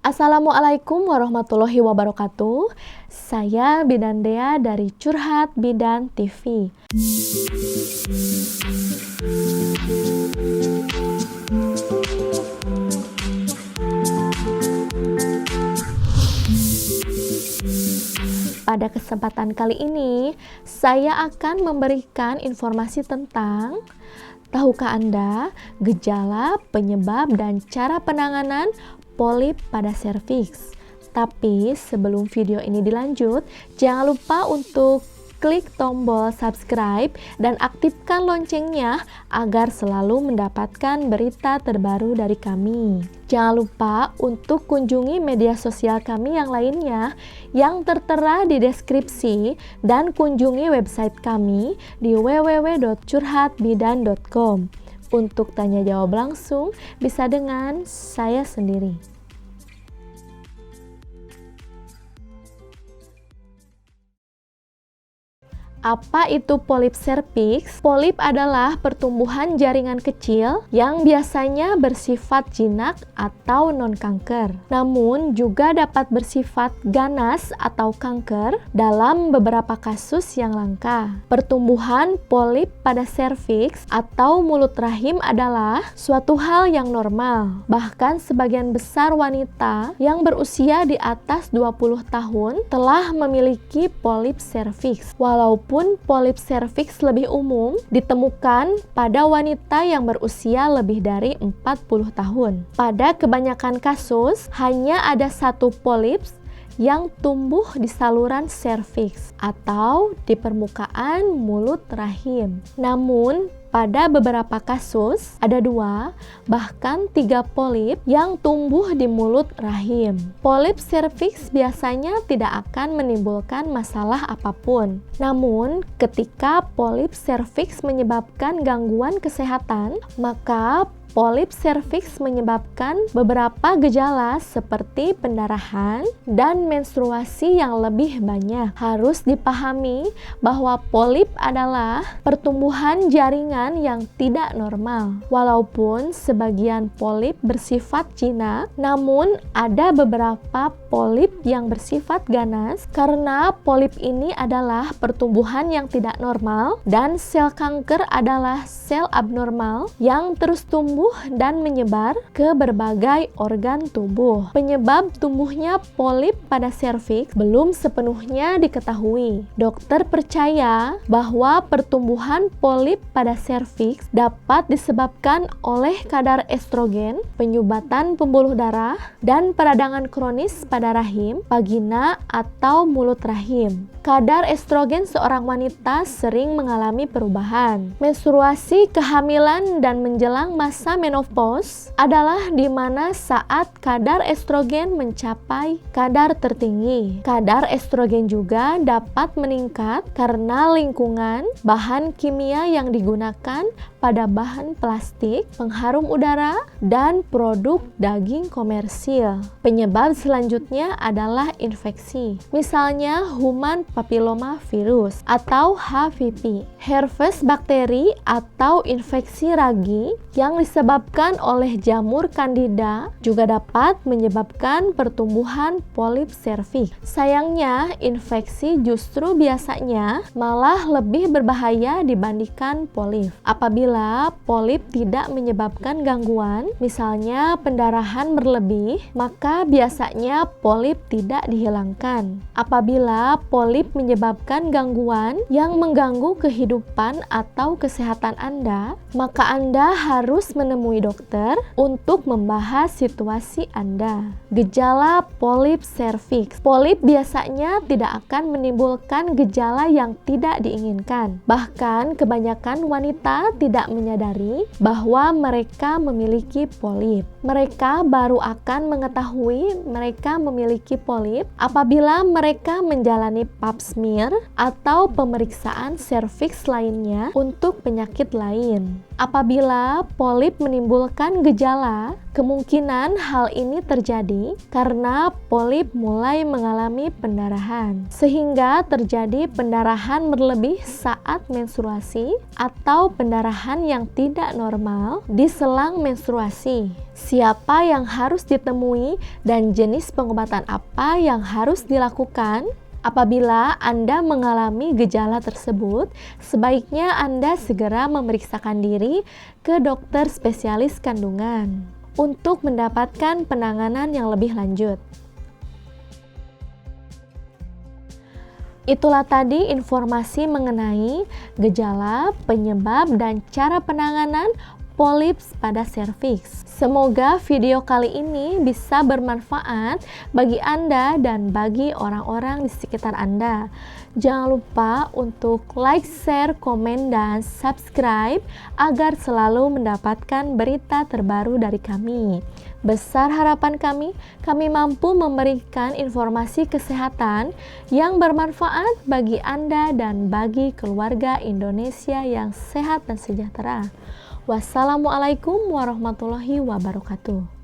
Assalamualaikum warahmatullahi wabarakatuh. Saya Bidan Dea dari Curhat Bidan TV. Pada kesempatan kali ini, saya akan memberikan informasi tentang tahukah Anda gejala, penyebab, dan cara penanganan polip pada serviks. Tapi sebelum video ini dilanjut, jangan lupa untuk klik tombol subscribe dan aktifkan loncengnya agar selalu mendapatkan berita terbaru dari kami. Jangan lupa untuk kunjungi media sosial kami yang lainnya yang tertera di deskripsi dan kunjungi website kami di www.curhatbidan.com. Untuk tanya jawab langsung bisa dengan saya sendiri. Apa itu polip serviks? Polip adalah pertumbuhan jaringan kecil yang biasanya bersifat jinak atau non-kanker. Namun juga dapat bersifat ganas atau kanker dalam beberapa kasus yang langka. Pertumbuhan polip pada serviks atau mulut rahim adalah suatu hal yang normal. Bahkan sebagian besar wanita yang berusia di atas 20 tahun telah memiliki polip serviks. Walaupun polip serviks lebih umum ditemukan pada wanita yang berusia lebih dari 40 tahun. Pada kebanyakan kasus, hanya ada satu polips yang tumbuh di saluran serviks atau di permukaan mulut rahim. Namun, pada beberapa kasus, ada 2, bahkan 3 polip yang tumbuh di mulut rahim. Polip serviks biasanya tidak akan menimbulkan masalah apapun. Namun, ketika polip serviks menyebabkan gangguan kesehatan, maka polip serviks menyebabkan beberapa gejala seperti pendarahan dan menstruasi yang lebih banyak. Harus dipahami bahwa polip adalah pertumbuhan jaringan yang tidak normal. Walaupun sebagian polip bersifat jinak, namun ada beberapa polip yang bersifat ganas karena polip ini adalah pertumbuhan yang tidak normal dan sel kanker adalah sel abnormal yang terus tumbuh dan menyebar ke berbagai organ tubuh. Penyebab tumbuhnya polip pada serviks belum sepenuhnya diketahui. Dokter percaya bahwa pertumbuhan polip pada serviks dapat disebabkan oleh kadar estrogen, penyumbatan pembuluh darah, dan peradangan kronis pada rahim, vagina, atau mulut rahim. Kadar estrogen seorang wanita sering mengalami perubahan. Menstruasi, kehamilan, dan menjelang masa menopause adalah di mana saat kadar estrogen mencapai kadar tertinggi. Kadar estrogen juga dapat meningkat karena lingkungan, bahan kimia yang digunakan pada bahan plastik, pengharum udara, dan produk daging komersil. Penyebab selanjutnya adalah infeksi. Misalnya human papilloma virus atau HPV, herpes bakteri atau infeksi ragi yang disebabkan oleh jamur Candida juga dapat menyebabkan pertumbuhan polip serviks. Sayangnya, infeksi justru biasanya malah lebih berbahaya dibandingkan polip. Apabila polip tidak menyebabkan gangguan, misalnya pendarahan berlebih, maka biasanya polip tidak dihilangkan. Apabila polip menyebabkan gangguan yang mengganggu kehidupan atau kesehatan Anda, maka Anda harus menemui dokter untuk membahas situasi Anda. Gejala polip serviks. Polip biasanya tidak akan menimbulkan gejala yang tidak diinginkan. Bahkan kebanyakan wanita tidak menyadari bahwa mereka memiliki polip. Mereka baru akan mengetahui mereka memiliki polip apabila mereka menjalani pap smear atau pemeriksaan serviks lainnya untuk penyakit lain. Apabila polip menimbulkan gejala, kemungkinan hal ini terjadi karena polip mulai mengalami pendarahan, sehingga terjadi pendarahan berlebih saat menstruasi atau pendarahan yang tidak normal di selang menstruasi. Siapa yang harus ditemui dan jenis pengobatan apa yang harus dilakukan? Apabila Anda mengalami gejala tersebut, sebaiknya Anda segera memeriksakan diri ke dokter spesialis kandungan untuk mendapatkan penanganan yang lebih lanjut. Itulah tadi informasi mengenai gejala, penyebab, dan cara penanganan polips pada serviks. Semoga video kali ini bisa bermanfaat bagi Anda dan bagi orang-orang di sekitar Anda. Jangan lupa untuk like, share, komen, dan subscribe agar selalu mendapatkan berita terbaru dari kami. Besar harapan kami mampu memberikan informasi kesehatan yang bermanfaat bagi Anda dan bagi keluarga Indonesia yang sehat dan sejahtera. Wassalamualaikum warahmatullahi wabarakatuh.